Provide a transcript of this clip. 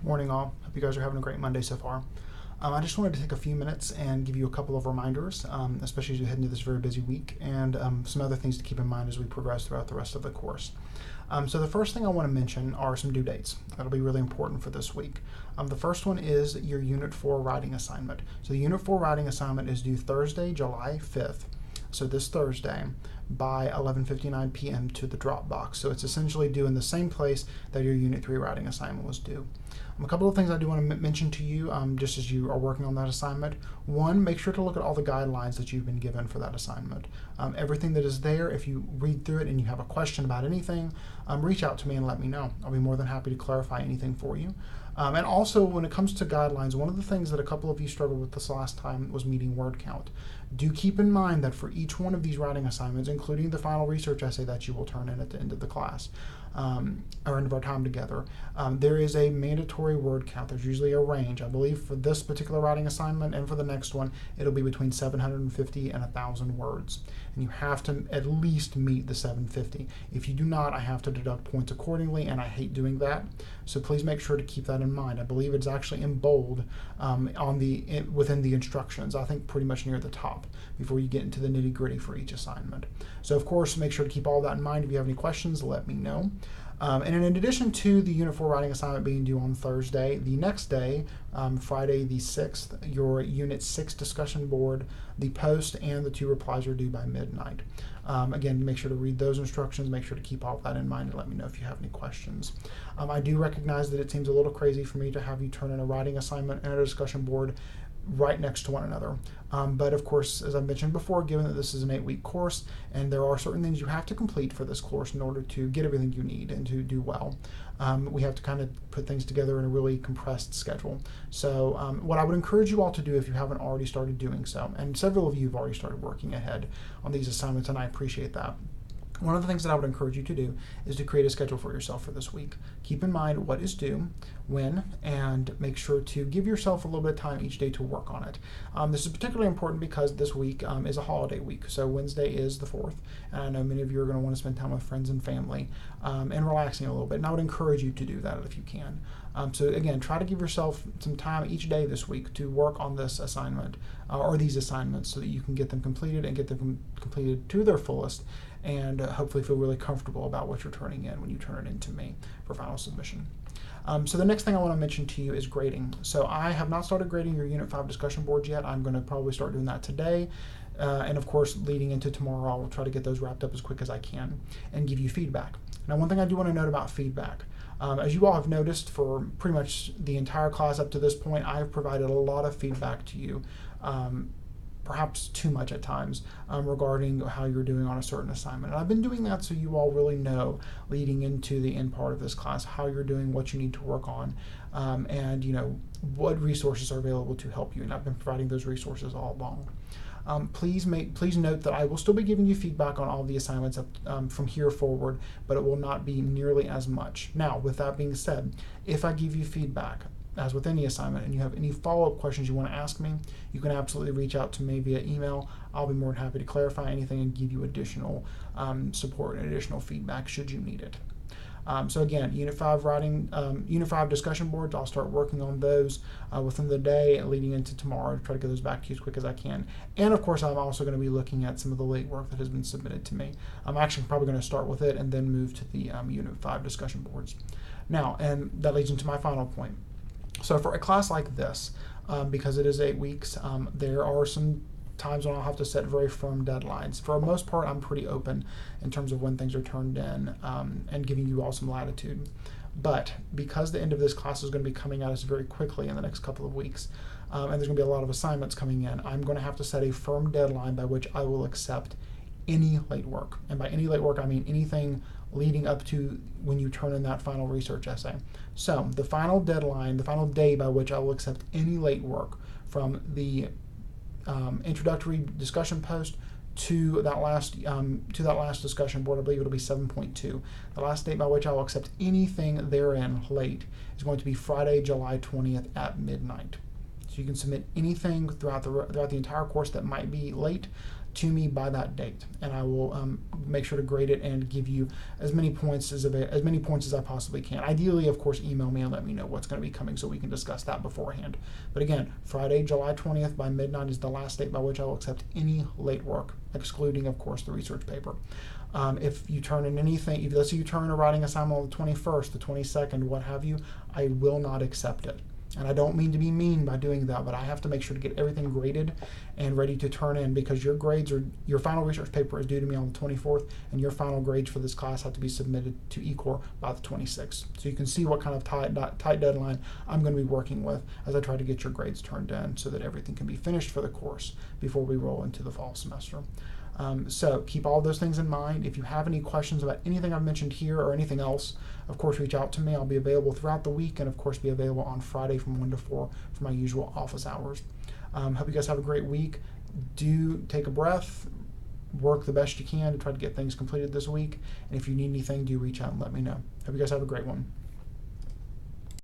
Morning all. Hope you guys are having a great Monday so far. I just wanted to take a few minutes and give you a couple of reminders, especially as you head into this very busy week, and some other things to keep in mind as we progress throughout the rest of the course. So the first thing I want to mention are some due dates. That'll be really important for this week. The first one is your Unit 4 writing assignment. So the Unit 4 writing assignment is due Thursday, July 5th. So this Thursday by 11:59 p.m. to the Dropbox. So it's essentially due in the same place that your Unit 3 writing assignment was due. A couple of things I do want to mention to you just as you are working on that assignment. One, make sure to look at all the guidelines that you've been given for that assignment. Everything that is there, if you read through it and you have a question about anything, reach out to me and let me know. I'll be more than happy to clarify anything for you. And also, when it comes to guidelines, one of the things that a couple of you struggled with this last time was meeting word count. Do keep in mind that for each one of these writing assignments, including the final research essay that you will turn in at the end of the class, or end of our time together, there is a mandatory word count. There's usually a range. I believe for this particular writing assignment and for the next one, it'll be between 750 and 1,000 words. And you have to at least meet the 750. If you do not, I have to deduct points accordingly, and I hate doing that. So please make sure to keep that in mind. I believe it's actually in bold within the instructions, I think pretty much near the top before you get into the nitty-gritty for each assignment. So of course, make sure to keep all that in mind. If you have any questions, let me know. And in addition to the Unit 4 writing assignment being due on Thursday, the next day, Friday the 6th, your Unit 6 discussion board, the post, and the 2 replies are due by midnight. Again, make sure to read those instructions, make sure to keep all of that in mind, and let me know if you have any questions. I do recognize that it seems a little crazy for me to have you turn in a writing assignment and a discussion board right next to one another. But of course, as I mentioned before, given that this is an 8-week course and there are certain things you have to complete for this course in order to get everything you need and to do well, we have to kind of put things together in a really compressed schedule. So what I would encourage you all to do if you haven't already started doing so, and several of you have already started working ahead on these assignments, and I appreciate that. One of the things that I would encourage you to do is to create a schedule for yourself for this week. Keep in mind what is due, when, and make sure to give yourself a little bit of time each day to work on it. This is particularly important because this week is a holiday week. So Wednesday is the 4th, and I know many of you are going to want to spend time with friends and family and relaxing a little bit, and I would encourage you to do that if you can. So again, try to give yourself some time each day this week to work on this assignment or these assignments so that you can get them completed and get them completed to their fullest, and hopefully feel really comfortable about what you're turning in when you turn it into me for final submission. So the next thing I want to mention to you is grading. So I have not started grading your Unit 5 discussion boards yet. I'm going to probably start doing that today. And of course, leading into tomorrow, I'll try to get those wrapped up as quick as I can and give you feedback. Now, one thing I do want to note about feedback, as you all have noticed for pretty much the entire class up to this point, I have provided a lot of feedback to you, perhaps too much at times, regarding how you're doing on a certain assignment. And I've been doing that so you all really know, leading into the end part of this class, how you're doing, what you need to work on, and what resources are available to help you. And I've been providing those resources all along. Please note that I will still be giving you feedback on all the assignments from here forward, but it will not be nearly as much. Now, with that being said, if I give you feedback, as with any assignment, and you have any follow-up questions you want to ask me, you can absolutely reach out to me via email. I'll be more than happy to clarify anything and give you additional support and additional feedback should you need it. So again, Unit 5 discussion boards, I'll start working on those within the day leading into tomorrow to try to get those back to you as quick as I can. And of course, I'm also going to be looking at some of the late work that has been submitted to me. I'm actually probably going to start with it and then move to the Unit 5 discussion boards. Now, and that leads into my final point. So for a class like this, because it is 8 weeks, there are some times when I'll have to set very firm deadlines. For the most part, I'm pretty open in terms of when things are turned in and giving you all some latitude. But because the end of this class is going to be coming at us very quickly in the next couple of weeks, and there's going to be a lot of assignments coming in, I'm going to have to set a firm deadline by which I will accept any late work. And by any late work, I mean anything leading up to when you turn in that final research essay. So the final deadline, the final day by which I will accept any late work from the introductory discussion post to that last discussion board, I believe it'll be 7.2. The last date by which I will accept anything therein late is going to be Friday, July 20th at midnight. So you can submit anything throughout the entire course that might be late to me by that date, and I will make sure to grade it and give you as many points as I possibly can. Ideally, of course, email me and let me know what's going to be coming so we can discuss that beforehand. But again, Friday, July 20th by midnight is the last date by which I will accept any late work, excluding, of course, the research paper. If you turn in anything, let's say you turn a writing assignment on the 21st, the 22nd, what have you, I will not accept it. And I don't mean to be mean by doing that, but I have to make sure to get everything graded and ready to turn in, because your final research paper is due to me on the 24th, and your final grades for this class have to be submitted to eCore by the 26th. So you can see what kind of tight deadline I'm going to be working with as I try to get your grades turned in so that everything can be finished for the course before we roll into the fall semester. So keep all those things in mind. If you have any questions about anything I've mentioned here or anything else, of course, reach out to me. I'll be available throughout the week, and of course be available on Friday from 1 to 4 for my usual office hours. Hope you guys have a great week. Do take a breath, work the best you can to try to get things completed this week. And if you need anything, do reach out and let me know. Hope you guys have a great one.